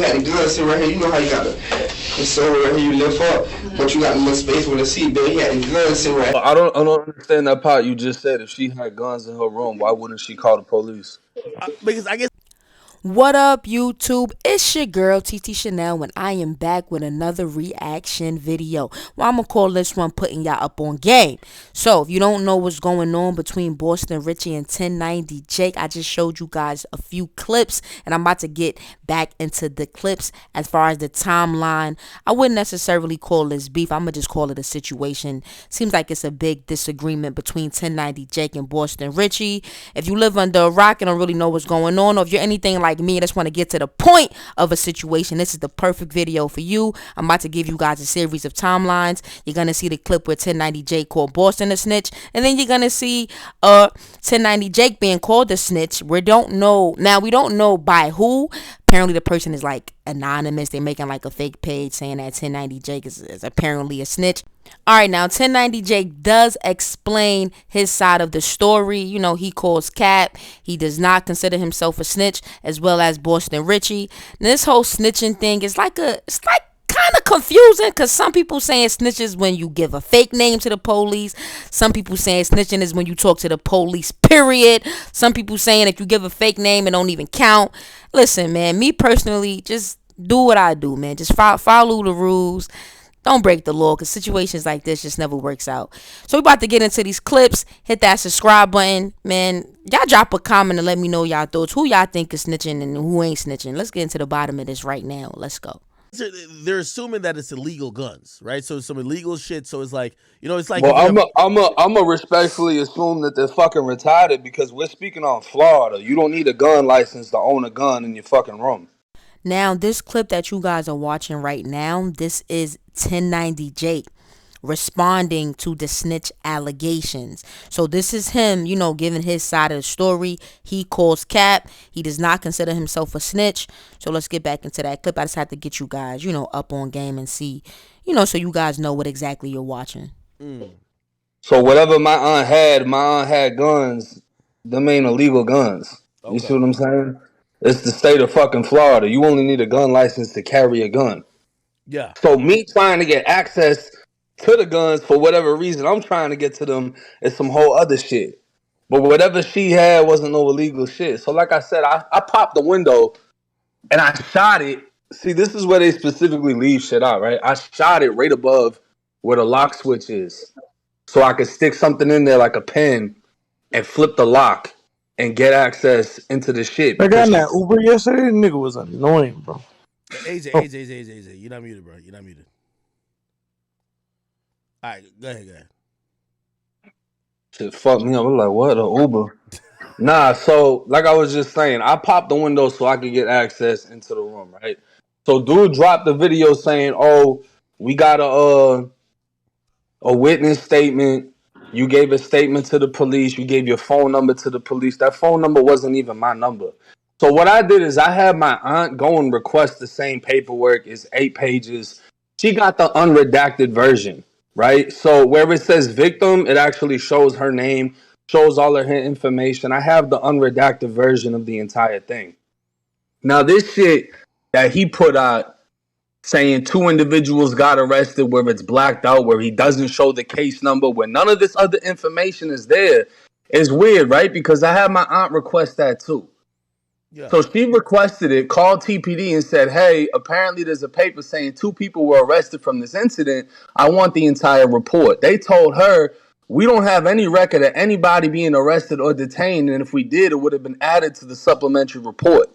had the gun sitting right here. You know how you got the soda right here, you lift up, but you got a little space with a seat belt. He had the gun sitting right. I don't understand that part you just said. If she had guns in her room, why wouldn't she call the police? Because I guess. What up, YouTube? It's your girl, TT Chanel, and I am back with another reaction video. Well, I'm going to call this one Putting Y'all Up on Game. So, if you don't know what's going on between Boston Richey and 1090 Jake, I just showed you guys a few clips, and I'm about to get back into the clips. As far as the timeline, I wouldn't necessarily call this beef. I'm going to just call it a situation. Seems like it's a big disagreement between 1090 Jake and Boston Richey. If you live under a rock and don't really know what's going on, or if you're anything like me, I just want to get to the point of a situation, this is the perfect video for you. I'm about to give you guys a series of timelines. You're gonna see the clip where 1090 Jake called Boston a snitch, and then you're gonna see 1090 Jake being called a snitch. We don't know by who. Apparently the person is like anonymous. They're making like a fake page saying that 1090 Jake is apparently a snitch. Alright, now 1090 Jake does explain his side of the story. You know, he calls Cap. He does not consider himself a snitch, as well as Boston Richey. Now, this whole snitching thing is like kind of confusing, because some people saying snitches when you give a fake name to the police. Some people saying snitching is when you talk to the police, period. Some people saying if you give a fake name, it don't even count. Listen, man, me personally, just do what I do, man. Just follow the rules. Don't break the law, because situations like this just never works out. So we about to get into these clips. Hit that subscribe button, man. Y'all drop a comment and let me know y'all thoughts. Who y'all think is snitching and who ain't snitching? Let's get into the bottom of this right now. Let's go. They're assuming that it's illegal guns, right? So some illegal shit. So it's like, it's like. Well, I'm a respectfully assume that they're fucking retarded, because we're speaking on Florida. You don't need a gun license to own a gun in your fucking room. Now, this clip that you guys are watching right now, this is 1090 Jake responding to the snitch allegations. So this is him, giving his side of the story. He calls Cap. He does not consider himself a snitch. So let's get back into that clip. I just have to get you guys, up on game and see, so you guys know what exactly you're watching. So whatever my aunt had guns. Them ain't illegal guns. Okay. You see what I'm saying? It's the state of fucking Florida. You only need a gun license to carry a gun. Yeah. So me trying to get access to the guns for whatever reason I'm trying to get to them is some whole other shit. But whatever she had wasn't no illegal shit. So like I said, I popped the window and I shot it. See, this is where they specifically leave shit out, right? I shot it right above where the lock switch is, so I could stick something in there like a pen and flip the lock and get access into the shit. I got in that Uber yesterday. The nigga was annoying, bro. AJ, you're not muted, bro. You're not muted. All right, go ahead. Shit fucked me up. I'm like, what, a Uber? Nah, so like I was just saying, I popped the window so I could get access into the room, right? So dude dropped the video saying, oh, we got a witness statement. You gave a statement to the police. You gave your phone number to the police. That phone number wasn't even my number. So what I did is I had my aunt go and request the same paperwork. It's 8 pages. She got the unredacted version, right? So where it says victim, it actually shows her name, shows all of her information. I have the unredacted version of the entire thing. Now this shit that he put out saying 2 individuals got arrested, where it's blacked out, where he doesn't show the case number, where none of this other information is there, is weird, right? Because I had my aunt request that too. Yeah. So she requested it, called TPD and said, hey, apparently there's a paper saying 2 people were arrested from this incident. I want the entire report. They told her, we don't have any record of anybody being arrested or detained, and if we did, it would have been added to the supplementary report.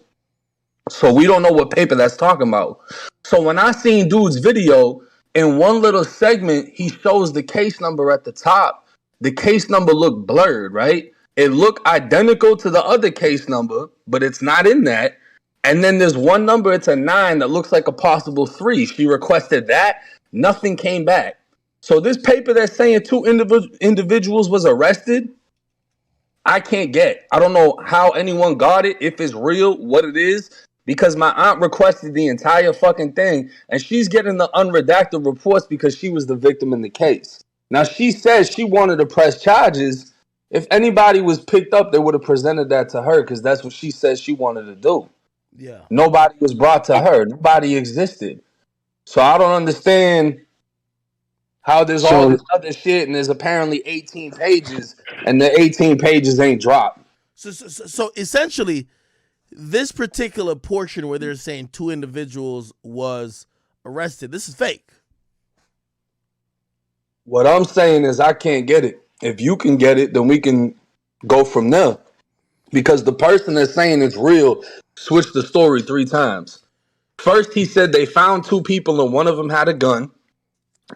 So we don't know what paper that's talking about. So when I seen dude's video, in one little segment, he shows the case number at the top. The case number looked blurred, right? It looked identical to the other case number, but it's not in that. And then there's one number, it's a 9 that looks like a possible 3. She requested that. Nothing came back. So this paper that's saying 2 individuals was arrested, I can't get. I don't know how anyone got it, if it's real, what it is. Because my aunt requested the entire fucking thing, and she's getting the unredacted reports because she was the victim in the case. Now, she says she wanted to press charges. If anybody was picked up, they would have presented that to her, because that's what she says she wanted to do. Yeah. Nobody was brought to her. Nobody existed. So I don't understand how there's all So this other shit and there's apparently 18 pages and the 18 pages ain't dropped. So essentially, this particular portion where they're saying 2 individuals was arrested, this is fake. What I'm saying is I can't get it. If you can get it, then we can go from there. Because the person that's saying it's real switched the story 3 times. First, he said they found 2 people and one of them had a gun,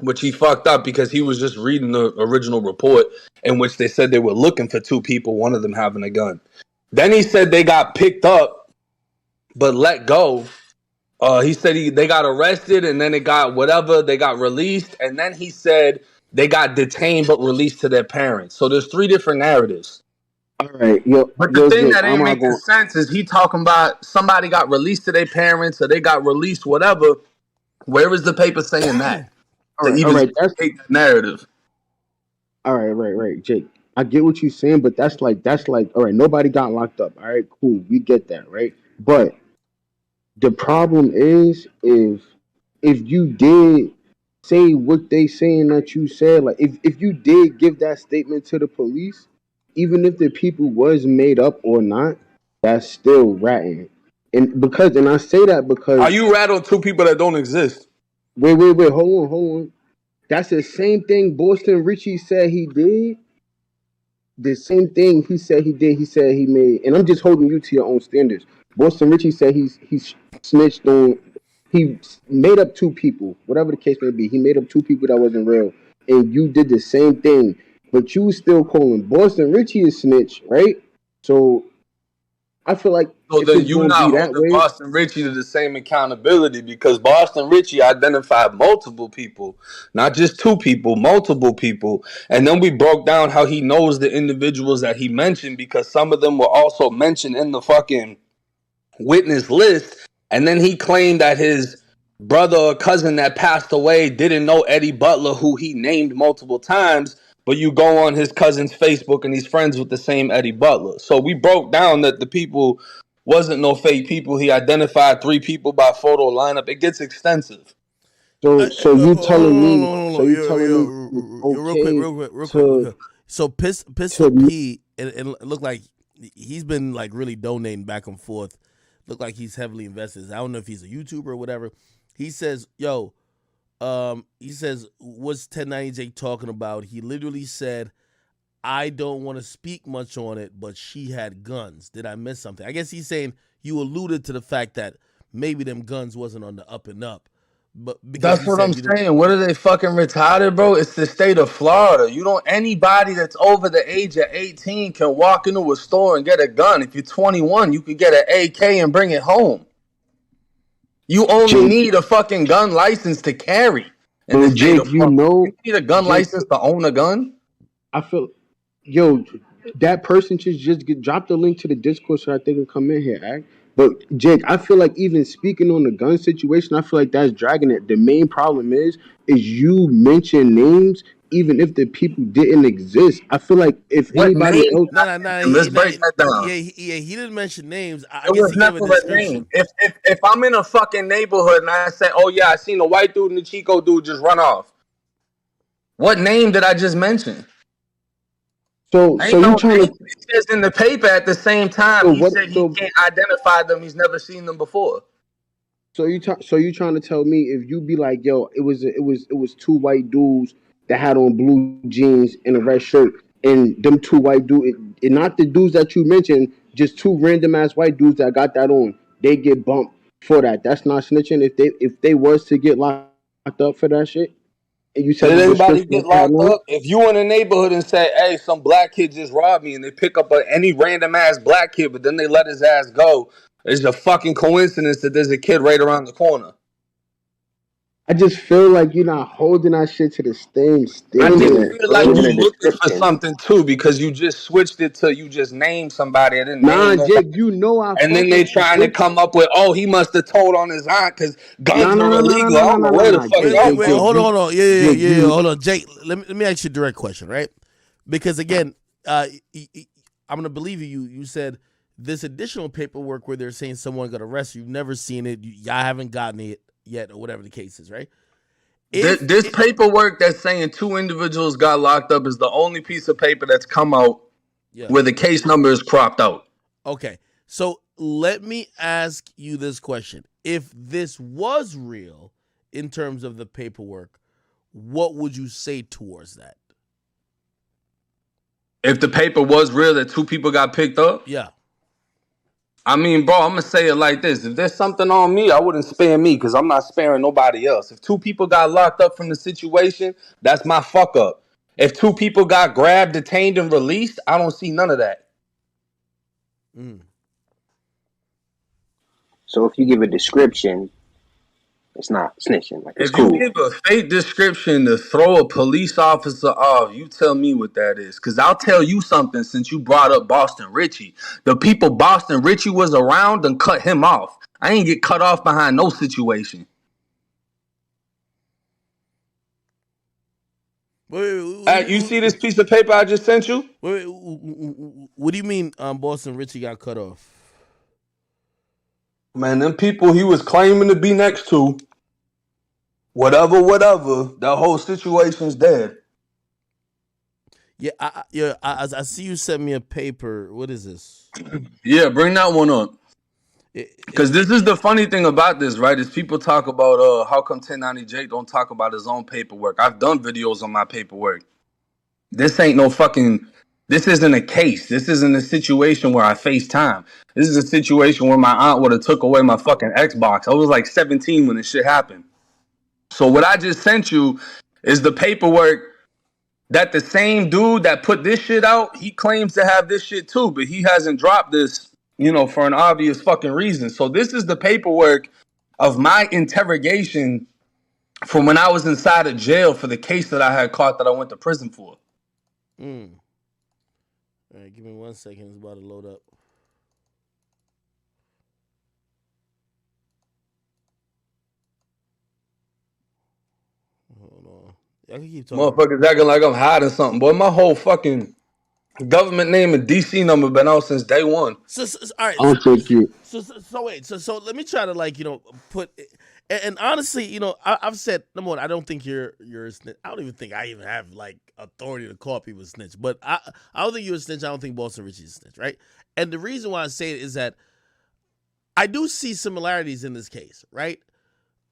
which he fucked up because he was just reading the original report in which they said they were looking for 2 people, one of them having a gun. Then he said they got picked up but let go. He said they got arrested and then it got whatever, they got released. And then he said they got detained but released to their parents. So there's 3 different narratives. all right, yo, But the yo, thing Jake, that I'm ain't not making going. sense is he talking about somebody got released to their parents or they got released, whatever. Where is the paper saying that? To All even right, that's take that narrative. all right, right, Jake. I get what you're saying, but that's like, all right, nobody got locked up. All right, cool, we get that, right? But the problem is if you did say what they saying that you said, like if you did give that statement to the police, even if the people was made up or not, that's still ratting. And I say that Are because you rattled 2 people that don't exist? wait, hold on. That's the same thing Boston Richey said he did. The same thing he said he did. He said he made, and I'm just holding you to your own standards. Boston Richey said he's snitched on. He made up 2 people, whatever the case may be. He made up 2 people that wasn't real, and you did the same thing, but you still calling Boston Richey a snitch, right? So I feel like So if then it's you gonna be not that holding way, Boston Richey to the same accountability because Boston Richey identified multiple people, not just 2 people, multiple people. And then we broke down how he knows the individuals that he mentioned because some of them were also mentioned in the fucking witness list. And then he claimed that his brother or cousin that passed away didn't know Eddie Butler, who he named multiple times. But you go on his cousin's Facebook and he's friends with the same Eddie Butler. So we broke down that the people wasn't no fake people. He identified 3 people by photo lineup. It gets extensive. so you telling me, Hold on. it's Real okay quick. to So Pistol to P, it looked like he's been like really donating back and forth. Look like he's heavily invested. I don't know if he's a YouTuber or whatever. He says, "Yo, he says, what's 1090 talking about?" He literally said, "I don't want to speak much on it, but she had guns. Did I miss something?" I guess he's saying you alluded to the fact that maybe them guns wasn't on the up and up, but because That's you what I'm said you don't. saying. What are they fucking retarded, bro? It's the state of Florida. You don't anybody that's over the age of 18 can walk into a store and get a gun. If you're 21, you could get an AK and bring it home. You only Jake. need a fucking gun license to carry in the But state Jake, of Florida. You need a gun Jake, license to own a gun? I feel, yo, that person should just drop the link to the Discord so that they can come in here, act. But Jake, I feel like even speaking on the gun situation, I feel like that's dragging it. The main problem is you mention names even if the people didn't exist. I feel like if What name? anybody else, Let's break that down. He didn't mention names. I It guess was he gave a never a name. description. If I'm in a fucking neighborhood and I say, "Oh yeah, I seen a white dude and the Chico dude just run off," what name did I just mention? so Ain't you no trying name. to, It says in the paper at the same time. so He what, said he so can't identify them. He's never seen them before. So you trying to tell me if you be like, yo, it was 2 white dudes that had on blue jeans and a red shirt, and them 2 white dudes, and not the dudes that you mentioned, just 2 random ass white dudes that got that on, they get bumped for that. That's not snitching. If they was to get locked up for that shit, and you said Did the anybody description get was that locked long, up? If you in a neighborhood and say, "Hey, some black kid just robbed me," and they pick up any random ass black kid, but then they let his ass go, it's a fucking coincidence that there's a kid right around the corner. I just feel like you're not holding that shit to the same I standard, just feel like bro. you looking for something too because you just switched it to you just named somebody. I didn't Nah, name Jake, nobody. you know I And then fuck they with you, trying to Jake. come up with, "Oh, he must have told on his aunt because Nah, guns nah, are nah, nah, nah, illegal." I nah, don't nah, know nah, where the nah. fuck Jake, y'all Jake, Jake, from. Hold on, you, hold on. Yeah. Jake, you. Hold on, Jake. Let me ask you a direct question, right? Because again, I'm gonna believe you. You said this additional paperwork where they're saying someone got arrested, you've never seen it, y'all haven't gotten it yet, or whatever the case is, right? This paperwork that's saying 2 individuals got locked up is the only piece of paper that's come out where the case number is cropped out. Okay, so let me ask you this question. If this was real in terms of the paperwork, what would you say towards that? If the paper was real that 2 people got picked up? Yeah. I mean, bro, I'm going to say it like this. If there's something on me, I wouldn't spare me because I'm not sparing nobody else. If 2 people got locked up from the situation, that's my fuck up. If 2 people got grabbed, detained, and released, I don't see none of that. So if you give a description, it's not snitching. Like, it's cool. If you give a fake description to throw a police officer off, you tell me what that is. Because I'll tell you something since you brought up Boston Richey. The people Boston Richey was around and cut him off. I ain't get cut off behind no situation. Wait, you see this piece of paper I just sent you? Wait, what do you mean Boston Richey got cut off? Man, them people he was claiming to be next to, whatever, the whole situation's dead. Yeah, I see you sent me a paper. What is this? Yeah, bring that one up. Because this is the funny thing about this, right? Is people talk about how come 1090 Jake don't talk about his own paperwork. I've done videos on my paperwork. This ain't no fucking... This isn't a case. This isn't a situation where I face time. This is a situation where my aunt would have took away my fucking Xbox. I was like 17 when this shit happened. So what I just sent you is the paperwork that the same dude that put this shit out, he claims to have this shit too, but he hasn't dropped this, you know, for an obvious fucking reason. So this is the paperwork of my interrogation from when I was inside of jail for the case that I had caught that I went to prison for. All right, give me 1 second. It's about to load up. Hold on. I can keep talking. Motherfuckers acting like I'm hiding something. Boy, my whole fucking government name and DC number been out since day one. So all right. I'll take you. So wait. So let me try to, like, you know, put... And honestly, you know, I've said, number one, I don't think you're a snitch. I don't even think I even have, like, authority to call people a snitch. But I don't think you're a snitch. I don't think Boston Richey's a snitch, right? And the reason why I say it is that I do see similarities in this case, right?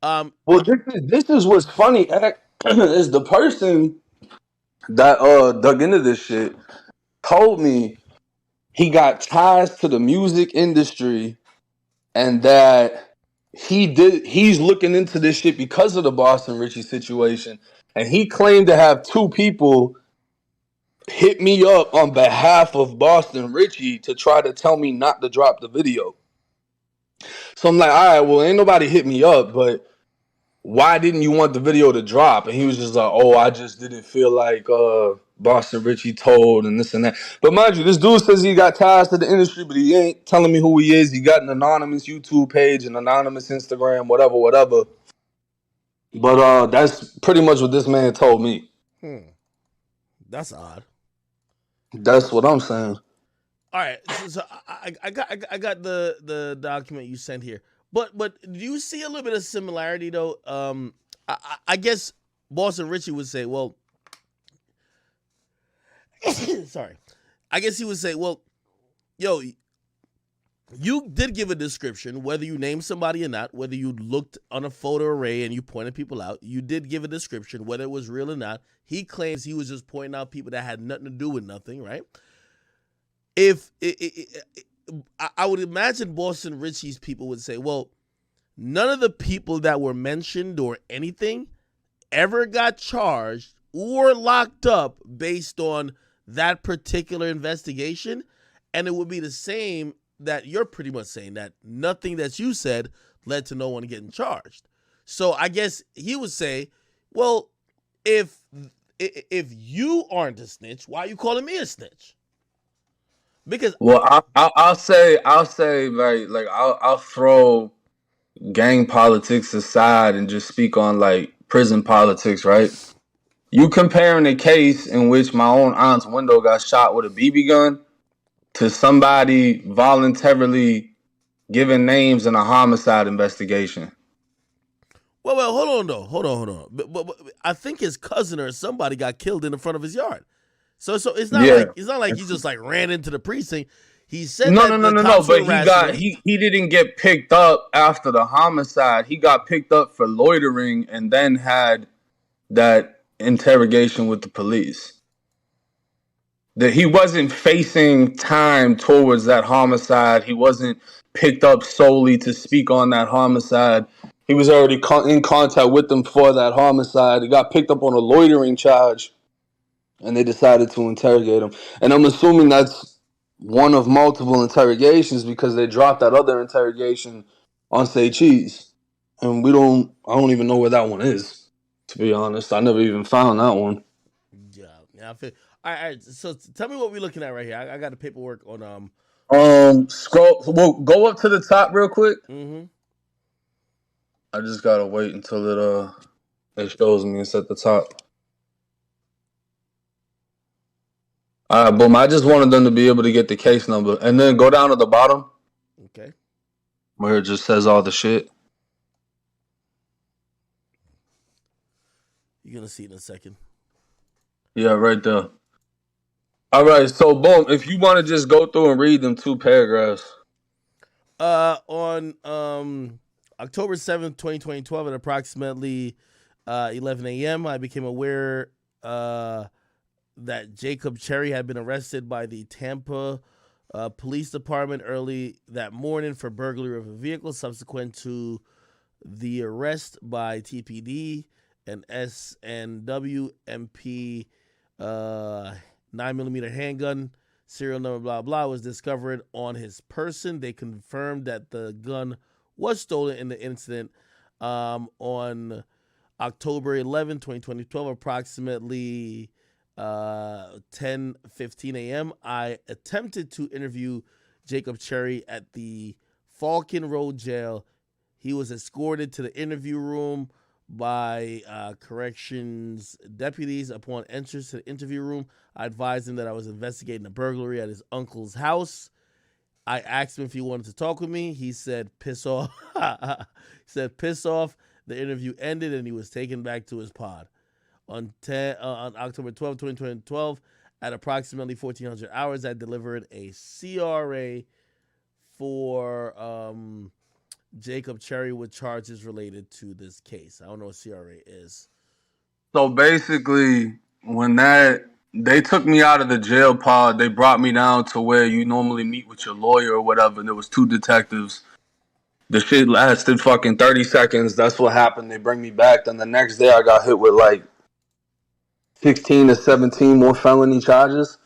Well, this is what's funny, is the person that dug into this shit told me he got ties to the music industry and that he's looking into this shit because of the Boston Richey situation, and he claimed to have 2 people hit me up on behalf of Boston Richey to try to tell me not to drop the video. So I'm like, all right, well, ain't nobody hit me up, but why didn't you want the video to drop? And he was just like, oh, I just didn't feel like Boston Richey told and this and that. But mind you, this dude says he got ties to the industry, but he ain't telling me who he is. He got an anonymous YouTube page, an anonymous Instagram, whatever. But that's pretty much what this man told me. That's odd. That's what I'm saying. All right, so I got the document you sent here, but do you see a little bit of similarity though? I guess Boston Richey would say, well, sorry, I guess he would say, well, yo, you did give a description, whether you named somebody or not, whether you looked on a photo array and you pointed people out, you did give a description, whether it was real or not. He claims he was just pointing out people that had nothing to do with nothing, right? I would imagine Boston Richey's people would say, well, none of the people that were mentioned or anything ever got charged or locked up based on that particular investigation. And it would be the same that you're pretty much saying, that nothing that you said led to no one getting charged. So I guess he would say, well, if you aren't a snitch, why are you calling me a snitch? Because I'll say like I'll throw gang politics aside and just speak on like prison politics, right? You comparing a case in which my own aunt's window got shot with a BB gun to somebody voluntarily giving names in a homicide investigation. Well, hold on though. Hold on. But I think his cousin or somebody got killed in the front of his yard. So it's not Yeah. like he just like ran into the precinct. He said No. that the cops were But harassing him. he didn't get picked up after the homicide. He got picked up for loitering and then had that interrogation with the police. That he wasn't facing time towards that homicide. He wasn't picked up solely to speak on that homicide. He was already in contact with them for that homicide. He got picked up on a loitering charge, and they decided to interrogate him. And I'm assuming that's one of multiple interrogations because they dropped that other interrogation on Say Cheese. And I don't even know where that one is, to be honest. I never even found that one. Yeah, I feel. All right. So tell me what we're looking at right here. I got the paperwork on Scroll. Well, go up to the top real quick. Mm-hmm. I just gotta wait until it shows me it's at the top. All right, boom. I just wanted them to be able to get the case number, and then go down to the bottom. Okay. Where it just says all the shit. You're gonna see it in a second. Yeah, right there. All right, so boom. If you want to just go through and read them 2 paragraphs. On October 7th, 2012, at approximately 11 a.m., I became aware that Jacob Cherry had been arrested by the Tampa Police Department early that morning for burglary of a vehicle. Subsequent to the arrest by TPD, an SNW MP 9mm handgun, serial number blah blah, was discovered on his person. They confirmed that the gun was stolen in the incident on October 11, 2012, approximately 10:15 a.m. I attempted to interview Jacob Cherry at the Falcon Road Jail. He was escorted to the interview room by corrections deputies. Upon entrance to the interview room, I advised him that I was investigating a burglary at his uncle's house. I asked him if he wanted to talk with me. He said, piss off. He said, piss off. The interview ended and he was taken back to his pod. On October 12, 2012, at approximately 1400 hours, I delivered a CRA for Jacob Cherry with charges related to this case. I don't know what CRA is. So basically, when they took me out of the jail pod, they brought me down to where you normally meet with your lawyer or whatever. And there was 2 detectives. The shit lasted fucking 30 seconds. That's what happened. They bring me back. Then the next day, I got hit with like 16 to 17 more felony charges.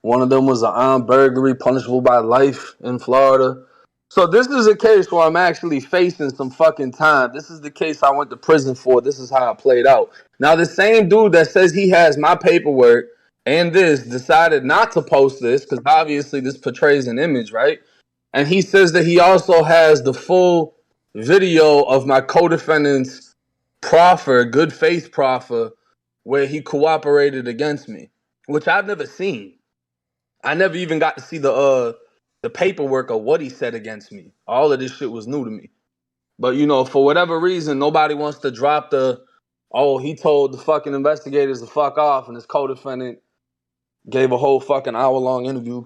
One of them was an armed burglary punishable by life in Florida. So this is a case where I'm actually facing some fucking time. This is the case I went to prison for. This is how it played out. Now, the same dude that says he has my paperwork and this decided not to post this because obviously this portrays an image, right? And he says that he also has the full video of my co-defendant's proffer, good faith proffer, where he cooperated against me, which I've never seen. I never even got to see the paperwork of what he said against me. All of this shit was new to me. But for whatever reason, nobody wants to drop he told the fucking investigators to fuck off, and his co-defendant gave a whole fucking hour-long interview.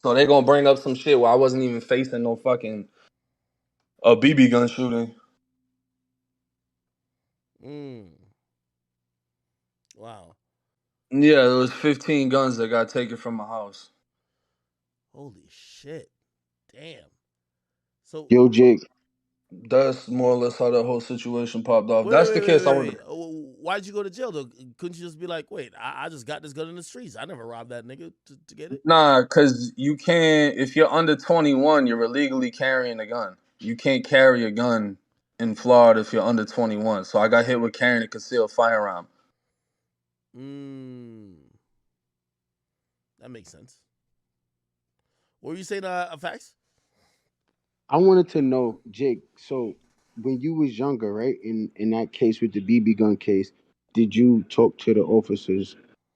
So they gonna bring up some shit where I wasn't even facing no fucking a BB gun shooting. Wow. Yeah, there was 15 guns that got taken from my house. Holy shit. Damn. So Yo, Jake. That's more or less how that whole situation popped off. wait, That's wait, the wait, case wait, I wait. would. Why'd you go to jail though? Couldn't you just be like, wait, I just got this gun in the streets. I never robbed that nigga to get it. Nah, because you can't, if you're under 21, you're illegally carrying a gun. You can't carry a gun in Florida if you're under 21. So I got hit with carrying a concealed firearm. That makes sense. What were you saying, facts? I wanted to know, Jake, so when you was younger, right, in that case with the BB gun case, did you talk to the officers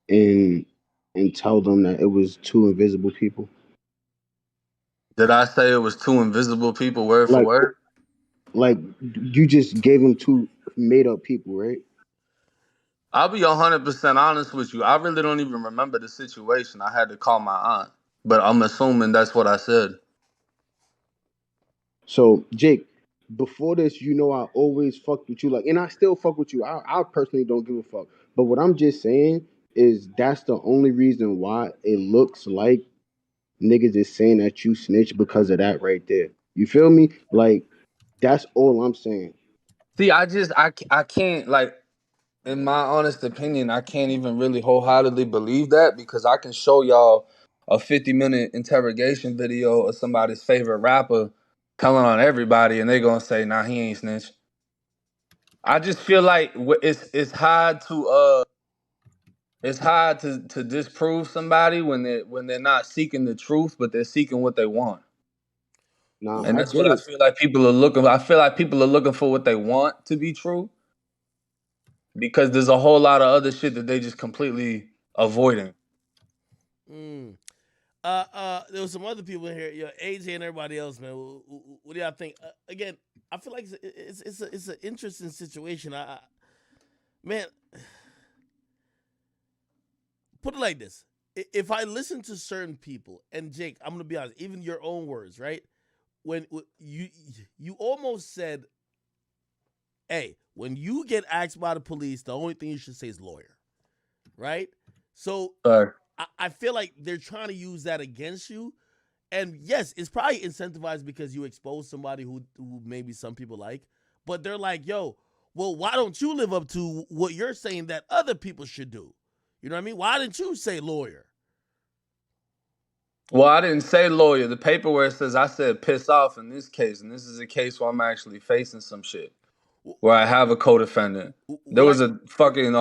and and tell them that it was two invisible people? Did I say it was two invisible people, word for Like, word? like you just gave them two made up people, right? I'll be 100% honest with you. I really don't even remember the situation. I had to call my aunt, but I'm assuming that's what I said. So, Jake, before this, I always fucked with you, like, and I still fuck with you. I personally don't give a fuck. But what I'm just saying is that's the only reason why it looks like niggas is saying that you snitch because of that right there. You feel me? Like, that's all I'm saying. See, I can't, like, in my honest opinion, I can't even really wholeheartedly believe that because I can show y'all a 50-minute interrogation video of somebody's favorite rapper telling on everybody, and they gonna say, "Nah, he ain't snitch." I just feel like it's hard to disprove somebody when they're not seeking the truth, but they're seeking what they want, Nah, and I that's get what I it. feel like people are looking. I feel like people are looking for what they want to be true because there's a whole lot of other shit that they just completely avoiding. Mm. There was some other people in here, AJ and everybody else, man. What do y'all think? Again, I feel like it's an interesting situation. Man, put it like this: if I listen to certain people, and Jake, I'm gonna be honest, even your own words, right? When you almost said, "Hey, when you get asked by the police, the only thing you should say is lawyer," right? So I feel like they're trying to use that against you. And yes, it's probably incentivized because you expose somebody who maybe some people like, but they're like, yo, well, why don't you live up to what you're saying that other people should do? You know what I mean? Why didn't you say lawyer? Well, I didn't say lawyer. The paperwork says I said piss off in this case, and this is a case where I'm actually facing some shit, where I have a co-defendant. There What was a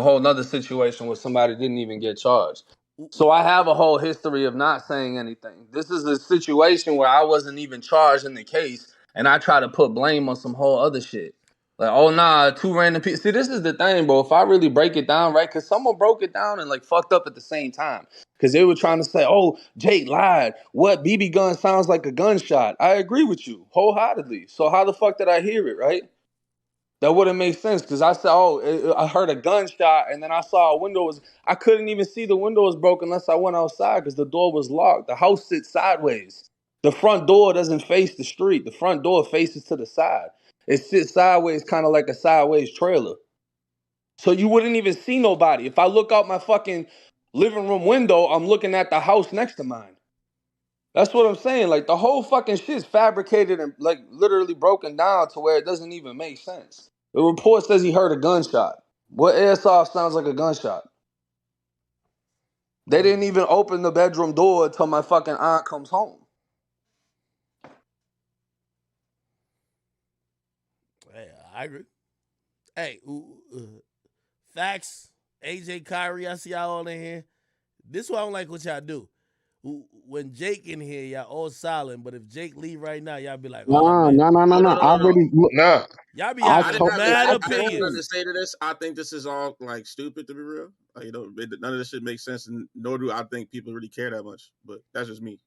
whole nother situation where somebody didn't even get charged. So I have a whole history of not saying anything. This is a situation where I wasn't even charged in the case, and I try to put blame on some whole other shit. Like, oh nah, two random people. See, this is the thing, bro. If I really break it down, right? Because someone broke it down and like fucked up at the same time. Because they were trying to say, oh, Jake lied. What BB gun sounds like a gunshot. I agree with you wholeheartedly. So how the fuck did I hear it, right? That wouldn't make sense because I said, I heard a gunshot, and then I saw a window was. I couldn't even see the window was broken unless I went outside because the door was locked. The house sits sideways. The front door doesn't face the street. The front door faces to the side. It sits sideways, kind of like a sideways trailer. So you wouldn't even see nobody. If I look out my fucking living room window, I'm looking at the house next to mine. That's what I'm saying. Like the whole fucking shit's fabricated and like literally broken down to where it doesn't even make sense. The report says he heard a gunshot. What airsoft sounds like a gunshot? They didn't even open the bedroom door until my fucking aunt comes home. Hey, I agree. Hey, facts. AJ, Kyrie, I see y'all all in here. This is why I don't like what y'all do. When Jake in here, y'all all silent. But if Jake leave right now, y'all be like, oh Nah, man, nah, nah, nah, Oh no nah. no I no no. already look. Nah, y'all be I I having didn't told. have mad I I didn't have told. nothing to opinions. say to this. I think this is all like stupid to be real. Like, none of this shit makes sense, and nor do I think people really care that much. But that's just me.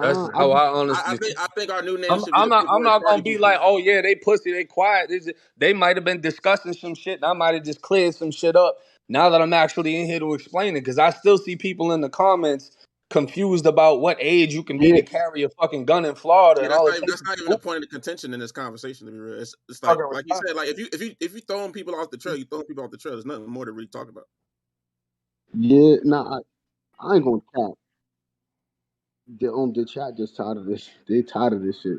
That's Nah, I how just. I honestly feel. I think our new name should be I'm the not. I'm paperwork not party gonna be like, poopers. oh yeah, they pussy, they quiet. They might have been discussing some shit. And I might have just cleared some shit up. Now that I'm actually in here to explain it, because I still see people in the comments confused about what age you can be Yeah, to carry a fucking gun in Florida, Yeah, and all it takes that's is not even the a point of the contention in this conversation. To be real, it's fucking like you retarded. said, like if you throwing people off the trail, you throwing people off the trail. There's nothing more to really talk about. yeah. Nah, I ain't gonna cap. The chat just tired of this. They tired of this shit.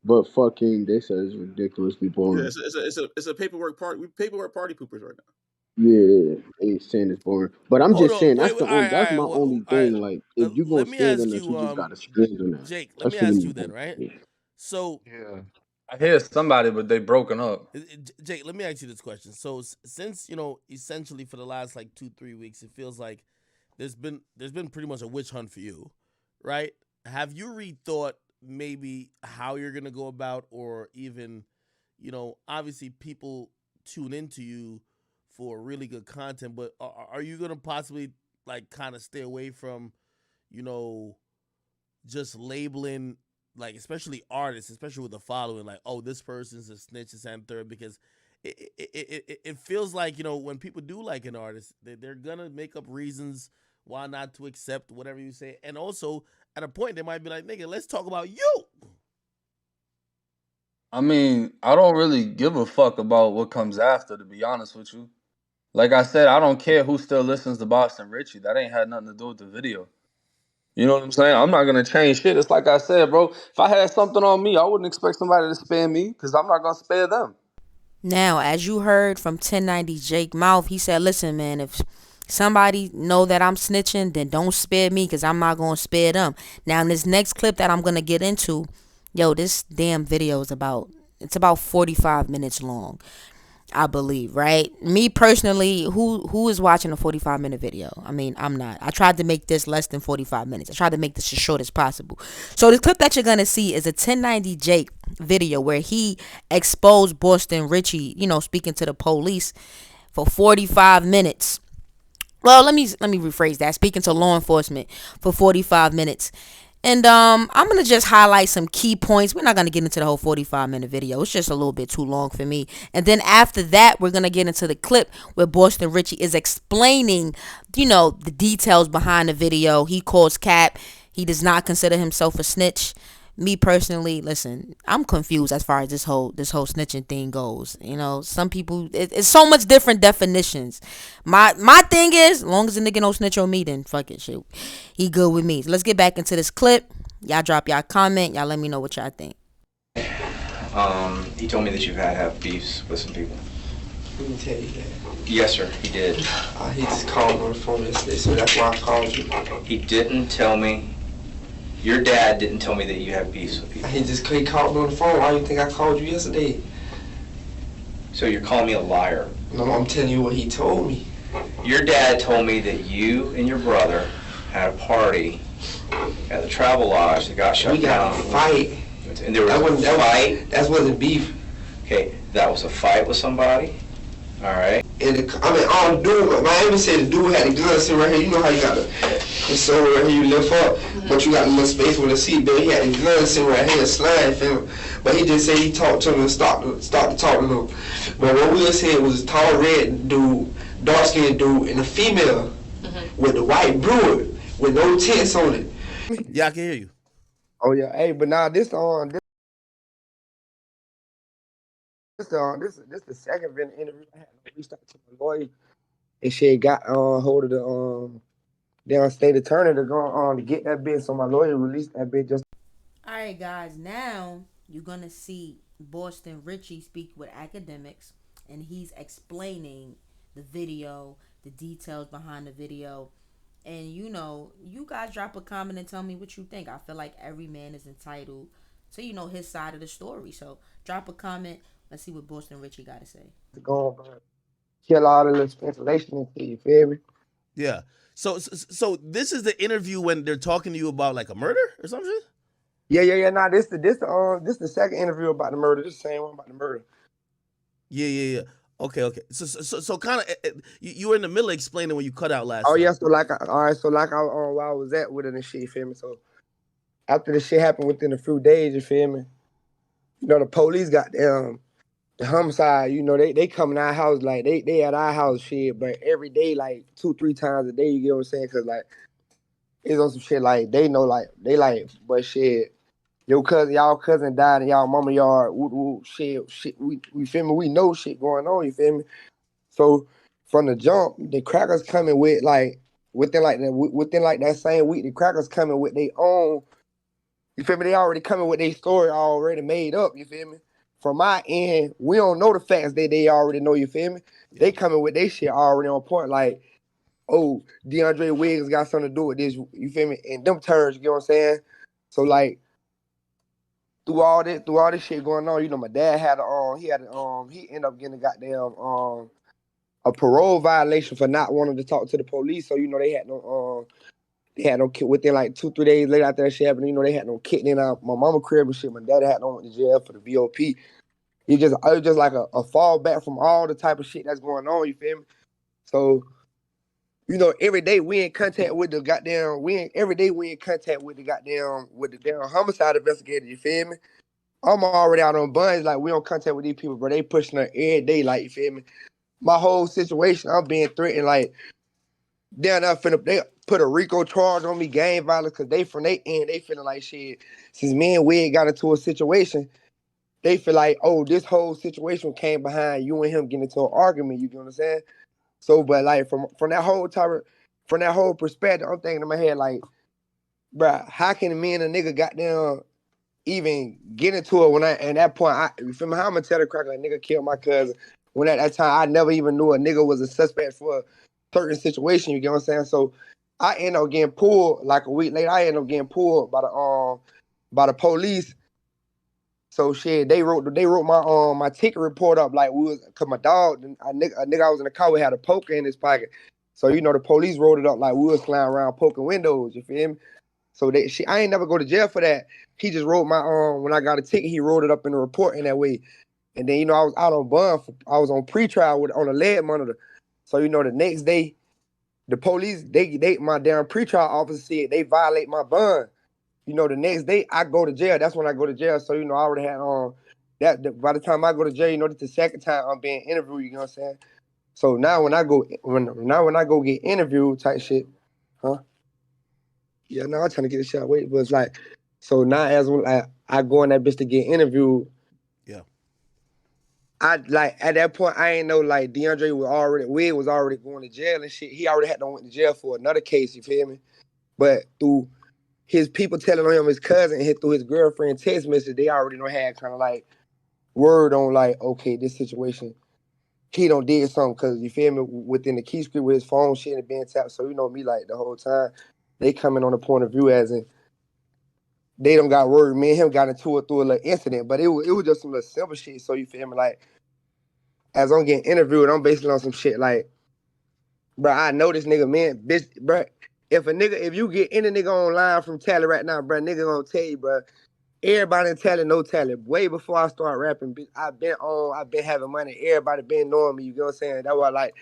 But fucking, they said it's ridiculously Yeah, boring. it's a paperwork party. We paperwork party poopers right now. Yeah, they saying it's boring. But I'm Hold just on, saying wait, all right, that's all right, my well, only all right. thing. Like, if you gonna Let me stand on ask that, you you, just gotta stand on that. Jake. Let That me shit ask is you then, right? bullshit. So, yeah. I hear somebody, but they broken up. Jake, let me ask you this question. So, since essentially for the last like 2-3 weeks, it feels like there's been pretty much a witch hunt for you, right? Have you rethought maybe how you're gonna go about, or even, obviously people tune into you for really good content, but are you gonna possibly like kind of stay away from, you know, just labeling, like, especially artists, especially with the following, like, oh, this person's a snitch, and third, because it feels like, you know, when people do like an artist, they're gonna make up reasons why not to accept whatever you say, and also at a point they might be like, nigga, let's talk about you. I mean, I don't really give a fuck about what comes after, to be honest with you. Like I said, I don't care who still listens to Boston Richey. That ain't had nothing to do with the video. You know what I'm saying? I'm not gonna change shit. It's like I said, bro. If I had something on me, I wouldn't expect somebody to spare me because I'm not gonna spare them. Now, as you heard from 1090 Jake Mouth, he said, listen, man, if somebody know that I'm snitching, then don't spare me because I'm not going to spare them. Now, in this next clip that I'm going to get into, yo, this damn video is it's about 45 minutes long, I believe, right? Me personally, who is watching a 45-minute video? I mean, I'm not. I tried to make this less than 45 minutes. I tried to make this as short as possible. So the clip that you're going to see is a 1090 Jake video where he exposed Boston Richey, you know, speaking to the police for 45 minutes. Well, let me rephrase that. Speaking to law enforcement for 45 minutes. And I'm gonna just highlight some key points. We're not gonna get into the whole 45-minute video. It's just a little bit too long for me. And then after that, we're gonna get into the clip where Boston Richey is explaining, you know, the details behind the video. He calls cap. He does not consider himself a snitch. Me personally, listen, I'm confused as far as this whole snitching thing goes. You know, some people, it's so much different definitions. My thing is, as long as the nigga don't snitch on me, then fuck it, shit, he good with me. So let's get back into this clip. Y'all drop y'all comment. Y'all let me know what y'all think. He told me that you've had beefs with some people. Let me tell you that. Yes, sir, he did. He just called me on the phone yesterday, so that's why I called you. He didn't tell me. Your dad didn't tell me that you have beefs with people. He called me on the phone. Why do you think I called you yesterday? So you're calling me a liar? No, I'm telling you what he told me. Your dad told me that you and your brother had a party at the Travel Lodge that got shut down. We got a fight. And there was a fight? That wasn't beef. Okay, that was a fight with somebody? All right. Dude, Miami said the dude had a gun sitting right here. You know how you got the console right here you lift up, but you got a little space with a seat belt. He had a gun sitting right here, sliding film. But he just said he talked to him and stopped to talk to him. But what we said was a tall red dude, dark skinned dude, and a female with the white brewer with no tents on it. Yeah, I can hear you. Oh yeah, hey, but now this the second interview I had. I reached out to my lawyer, and she got hold of the down state attorney to go to get that bid. So my lawyer released that bid just. All right, guys. Now you're gonna see Boston Richey speak with Akademiks, and he's explaining the video, the details behind the video. And you know, you guys drop a comment and tell me what you think. I feel like every man is entitled to, you know, his side of the story. So drop a comment. Let's see what Boston Richey got to say. Go kill all the little speculation into you, feel me? Yeah. So this is the interview when they're talking to you about like a murder or something? Yeah. Nah, this the second interview about the murder. This the same one about the murder. Yeah. Okay. So kind of you were in the middle of explaining when you cut out last. Oh time. yeah. So like where I was at with it and shit, you feel me? So after the shit happened within a few days, you feel me? You know, the police got them. The homicide, you know, they come in our house, like, they at our house, shit, but every day, like, 2-3 times a day, you get what I'm saying? Because, like, it's on some shit, like, they know, like, they like, but shit, y'all cousin died in y'all mama yard, shit, we feel me? We know shit going on, you feel me? So, from the jump, the crackers coming with, like, within that same week, the crackers coming with their own, you feel me? They already coming with their story already made up, you feel me? From my end, we don't know the facts that they already know, you feel me? They coming with their shit already on point, like, oh, DeAndre Wiggins got something to do with this, you feel me? And them turds, you know what I'm saying? So, like, through all this shit going on, you know, my dad he ended up getting a goddamn a parole violation for not wanting to talk to the police. So, you know, they had no within like 2-3 days later after that shit happened, you know, they had no kitten in my mama crib and shit. My daddy had no went to jail for the VOP. It was just like a fallback from all the type of shit that's going on, you feel me? So, You know, every day we in contact with the goddamn. Every day we in contact with the damn homicide investigator. You feel me? I'm already out on buns. Like, we don't contact with these people, bro. They pushing her every day. Like, you feel me? My whole situation, I'm being threatened. Like, they put a RICO charge on me, gang violence, because they from their end, they feeling like shit. Since me and Wig got into a situation, they feel like, oh, this whole situation came behind you and him getting into an argument. You get what I'm saying? So, but like from that whole perspective, I'm thinking in my head like, bruh, how can me and a nigga goddamn even get into it at that point, you feel me? How I'm gonna tell the crack like nigga killed my cousin when at that time I never even knew a nigga was a suspect for a certain situation, you get what I'm saying? So I end up getting pulled like a week later, I end up getting pulled by the police. So shit, they wrote my ticket report up like cause my dog, a nigga I was in the car with had a poker in his pocket. So you know the police wrote it up like we was flying around poking windows, you feel me? So I ain't never go to jail for that. He just wrote my when I got a ticket, he wrote it up in the report in that way. And then I was out on bond. I was on pretrial on a lead monitor. So the next day, the police my damn pretrial officer said they violate my bond. The next day I go to jail. That's when I go to jail. So I already had by the time I go to jail, that's the second time I'm being interviewed. You know what I'm saying? So now when I go get interviewed type shit, huh? Yeah, no, I'm trying to get a shot. Wait, but it's like, so now as I go in that bitch to get interviewed. Yeah. I like at that point I ain't know like DeAndre was already going to jail and shit. He already had to went to jail for another case. You feel me? But through his people telling on him, his cousin, and through his girlfriend text message, they already had kind of like word on like, okay, this situation, he don't did something because you feel me within the key script with his phone shit and being tapped. So me like the whole time they coming on the point of view as in they don't got word. Me and him got into it through a little incident, but it was just some little simple shit. So you feel me like as I'm getting interviewed, I'm basically on some shit like, bro, I know this nigga, man, bitch, bro. If you get any nigga online from Tally right now, bro, nigga gonna tell you, bro. Everybody in Tally, no Tally. Way before I start rapping, bitch, I've been having money. Everybody been knowing me. You know what I'm saying? That's why, like,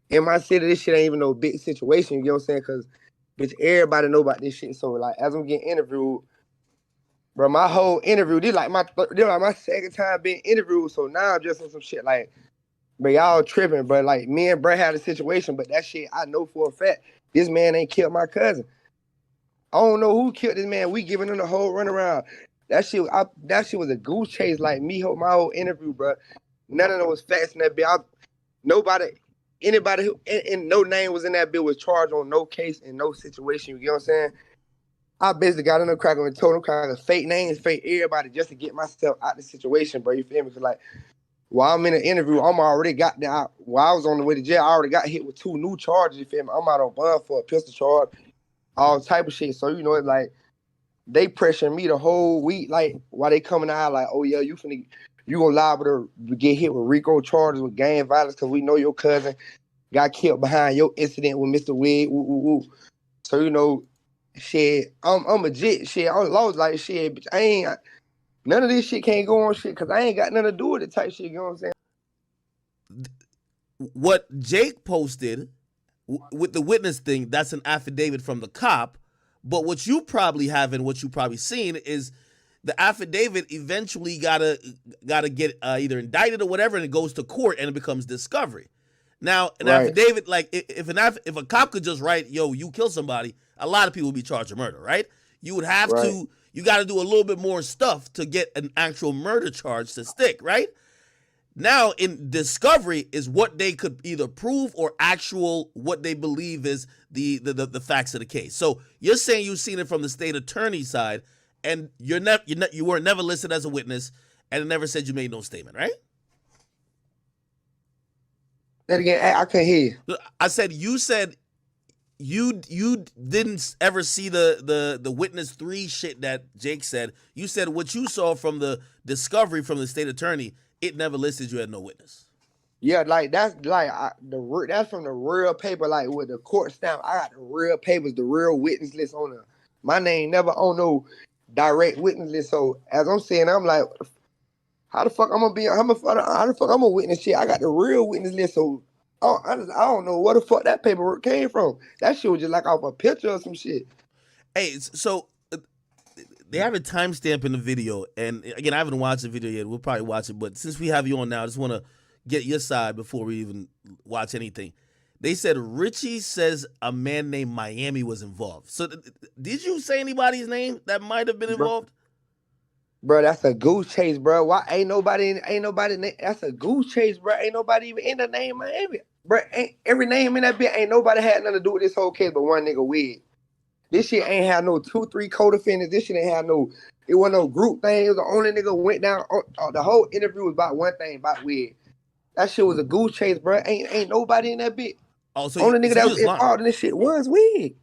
in my city, this shit ain't even no big situation. You know what I'm saying? Because, bitch, everybody know about this shit. So, like, as I'm getting interviewed, bro, my whole interview, this like my second time being interviewed. So now I'm just on some shit like, but y'all tripping, bro. Like, me and bro had a situation, but that shit I know for a fact. This man ain't killed my cousin. I don't know who killed this man. We giving him the whole runaround. That shit was a goose chase. Like my whole interview, bro. None of them was facts in that bill. Anybody who and no name was in that bill was charged on no case in no situation. You get what I'm saying? I basically got in the cracker and told them crackers fake names, fake everybody just to get myself out of the situation, bro. You feel me? Cause like while I'm in an interview, while I was on the way to jail, I already got hit with 2 new charges. You feel me? I'm out on bond for a pistol charge, all type of shit. So it's like they pressuring me the whole week, like while they coming out, like, oh yeah, you gonna liable to get hit with RICO charges with gang violence because we know your cousin got killed behind your incident with Mr. Wig. Woo, woo, woo. So shit, I'm legit. Shit, I was like shit, bitch. None of this shit can't go on shit because I ain't got nothing to do with it type shit. You know what I'm saying? What Jake posted with the witness thing, that's an affidavit from the cop. But what you probably have and what you probably seen is the affidavit eventually gotta get either indicted or whatever, and it goes to court and it becomes discovery. Now, an affidavit, like if a cop could just write, "Yo, you killed somebody," a lot of people would be charged with murder, right? You would have to, you got to do a little bit more stuff to get an actual murder charge to stick, right? Now, in discovery is what they could either prove or actual what they believe is the facts of the case. So you're saying you've seen it from the state attorney's side, and you weren't never listed as a witness, and it never said you made no statement, right? That again, I can't hear you. I said you didn't ever see the witness 3 shit that Jake said. You said what you saw from the discovery from the state attorney. It never listed you had no witness. Yeah, like that's like that's from the real paper, like with the court stamp. I got the real papers, the real witness list on there. My name never on no direct witness list. So as I'm saying, I'm like, how the fuck I'm gonna witness shit? I got the real witness list. So Oh, I don't know where the fuck that paperwork came from. That shit was just like off a picture or some shit. Hey, so they have a timestamp in the video, and again, I haven't watched the video yet. We'll probably watch it, but since we have you on now, I just want to get your side before we even watch anything. They said Richey says a man named Miami was involved. So did you say anybody's name that might have been involved? Bro, that's a goose chase, bro. Why ain't nobody? That's a goose chase, bro. Ain't nobody even in the name Miami, bro. Ain't every name in that bit. Ain't nobody had nothing to do with this whole case but one nigga wig. This shit ain't had no 2-3 co-defendants. This shit ain't had no. It wasn't no group thing. It was the only nigga went down. The whole interview was about one thing, about wig. That shit was a goose chase, bro. Ain't nobody in that bit. Oh, so only nigga that was involved in this shit was wig.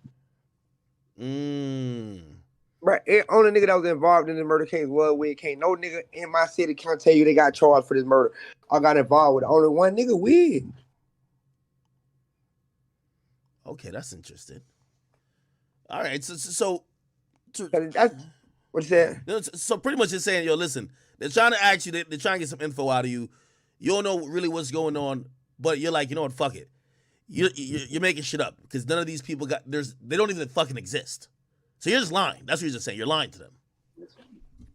Bro, only nigga that was involved in the murder case was wig. Can't no nigga in my city can't tell you they got charged for this murder. I got involved with it. Only one nigga, wig. Okay, that's interesting. All right, so that's what you said. So pretty much it's saying, yo, listen, they're trying to ask you, they're trying to get some info out of you. You don't know really what's going on, but you're like, you know what, fuck it. You're making shit up because none of these people they don't even fucking exist. So you're just lying. That's what you're just saying. You're lying to them.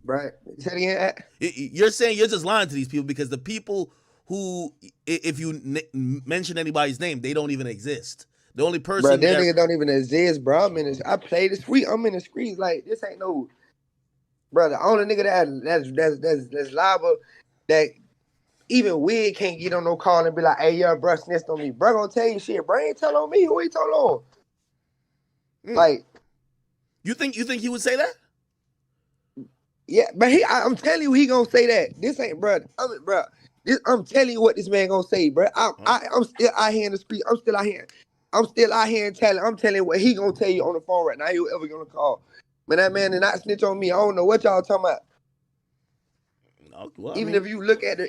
Right. Say it again. You're saying you're just lying to these people because the people who, if you mention anybody's name, they don't even exist. The only person, bro, them niggas don't even exist, bro. I play the street. I'm in the streets. Like, this ain't no, bro. The only nigga that's liable, that even wig can't get on no call and be like, hey, yo, bro, snitched on me. Bro gonna tell you shit. Bro ain't tell on me. Who he told on? Like, you think he would say that? Yeah, but I'm telling you, he gonna say that. This ain't, bro. I'm telling you what this man gonna say, bro. I'm still out here in the street. I'm still out here and telling. I'm telling you what he gonna tell you on the phone right now. You ever gonna call? Man, that man did not snitch on me. I don't know what y'all talking about. No, well, even if you look at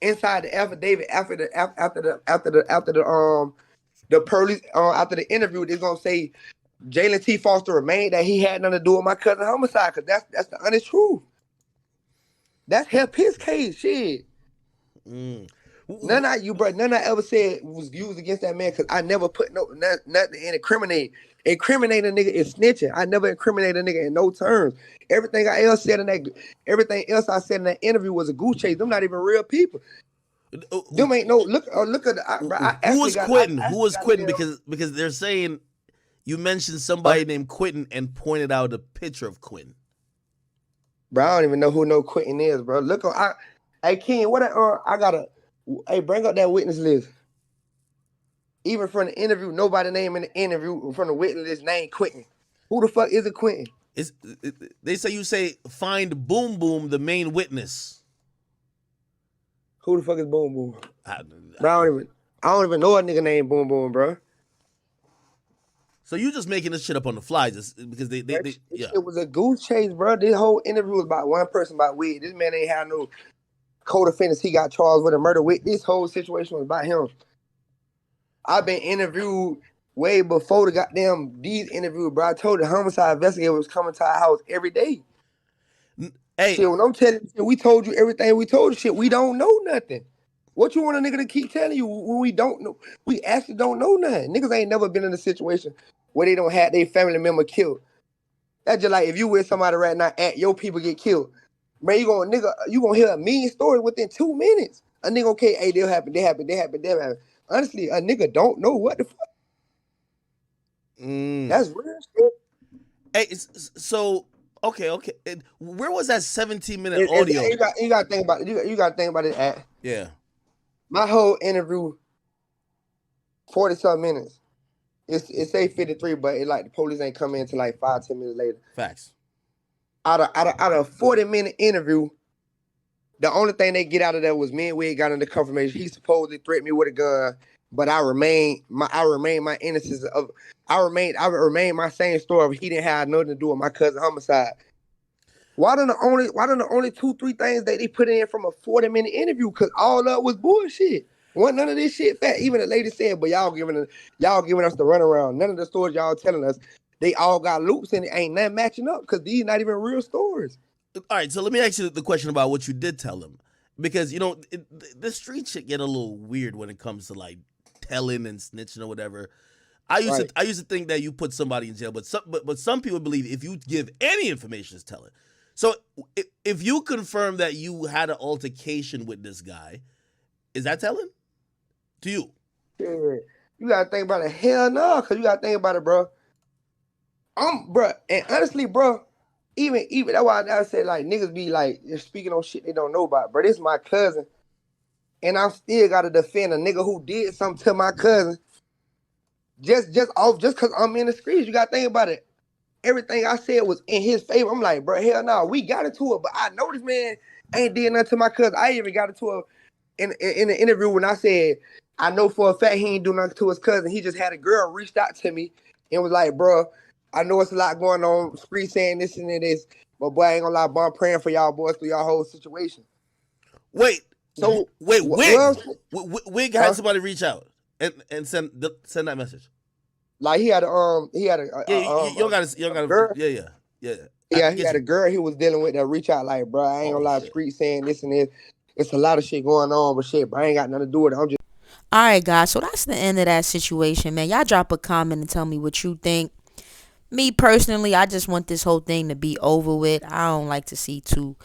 inside the affidavit after the police after the interview, they're gonna say Jalen T. Foster remained that he had nothing to do with my cousin homicide, because that's the honest truth. That's helped his case, shit. None I ever said was used against that man, because I never put nothing in incriminate. Incriminate a nigga is snitching. I never incriminate a nigga in no terms. Everything I said in that interview was a goose chase. Them not even real people. Them ain't no look at the. Who was quitting? Who was quitting? Because they're saying you mentioned somebody named Quentin and pointed out a picture of Quentin. Bro, I don't even know who no Quentin is, bro. Look on, hey Ken, bring up that witness list. Even from the interview, nobody name in the interview from the witness list named Quentin. Who the fuck is a Quentin? They say you say find Boom Boom, the main witness. Who the fuck is Boom Boom? Bro, I don't even know a nigga named Boom Boom, bro. So you just making this shit up on the fly just because they It was a goose chase, bro. This whole interview was about one person, about weed. This man ain't had no co-defendants he got charged with a murder with. This whole situation was about him. I've been interviewed way before these interviews, bro. I told the homicide investigator was coming to our house every day. Hey, shit, when I'm telling you, we told you everything. We told you shit. We don't know nothing. What you want a nigga to keep telling you when we don't know? We actually don't know nothing. Niggas ain't never been in a situation where they don't have their family member killed. That's just like if you with somebody right now, your people get killed. Man, you gonna hear a million stories within 2 minutes. A nigga, okay, hey, they happen. Honestly, a nigga don't know what the fuck. That's real shit. Hey, so okay. Where was that 17-minute audio? You gotta think about it. You gotta think about it. Yeah. My whole interview, 40-something minutes. It say 53, but it like the police ain't come in until like 5-10 minutes later. Facts. Out of a 40-minute interview, the only thing they get out of that was me and Wade got into confirmation. He supposedly threatened me with a gun, but I remain my innocence of. I remain my same story of he didn't have nothing to do with my cousin homicide. Why don't the only 2-3 things that they put in from a 40-minute interview? Because all of it was bullshit. Wasn't none of this shit fat. Even the lady said, but y'all giving us the runaround. None of the stories y'all telling us, they all got loops and it ain't nothing matching up because these not even real stories. All right, so let me ask you the question about what you did tell him. because the street shit get a little weird when it comes to like telling and snitching or whatever. I used to think that you put somebody in jail, but some people believe if you give any information, it's telling. So if you confirm that you had an altercation with this guy, is that telling to you? Yeah. You gotta think about it. Hell no, cause you gotta think about it, bro. Bro, and honestly, bro, even that's why I said like niggas be like speaking on shit they don't know about. Bro, this is my cousin, and I still gotta defend a nigga who did something to my cousin. Just cause I'm in the streets. You gotta think about it. Everything I said was in his favor. I'm like, bro, hell no, we got into it, but I know this man ain't did nothing to my cousin. I even got into it in the interview when I said I know for a fact he ain't do nothing to his cousin. He just had a girl reached out to me and was like, bro, I know it's a lot going on, street saying this and this, but boy, I ain't gonna lie, bro, I'm praying for y'all boys through y'all whole situation. Wait, Wig had somebody reach out and send that message. Like he had a you don't gotta girl. Yeah. Yeah, he had a girl he was dealing with that reach out like, bro, I ain't gonna lie, street saying this and this. It's a lot of shit going on, but shit, bro, I ain't got nothing to do with it. I'm just. All right, guys. So that's the end of that situation, man. Y'all drop a comment and tell me what you think. Me personally, I just want this whole thing to be over with. I don't like to see two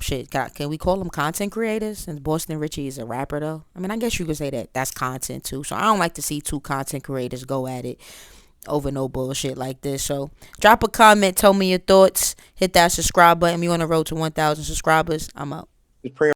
shit. Can we call them content creators? Since Boston Richey is a rapper, though. I mean, I guess you could say that that's content too. So I don't like to see two content creators go at it over no bullshit like this. So drop a comment, tell me your thoughts, hit that subscribe button. We on the road to 1,000 subscribers. I'm out.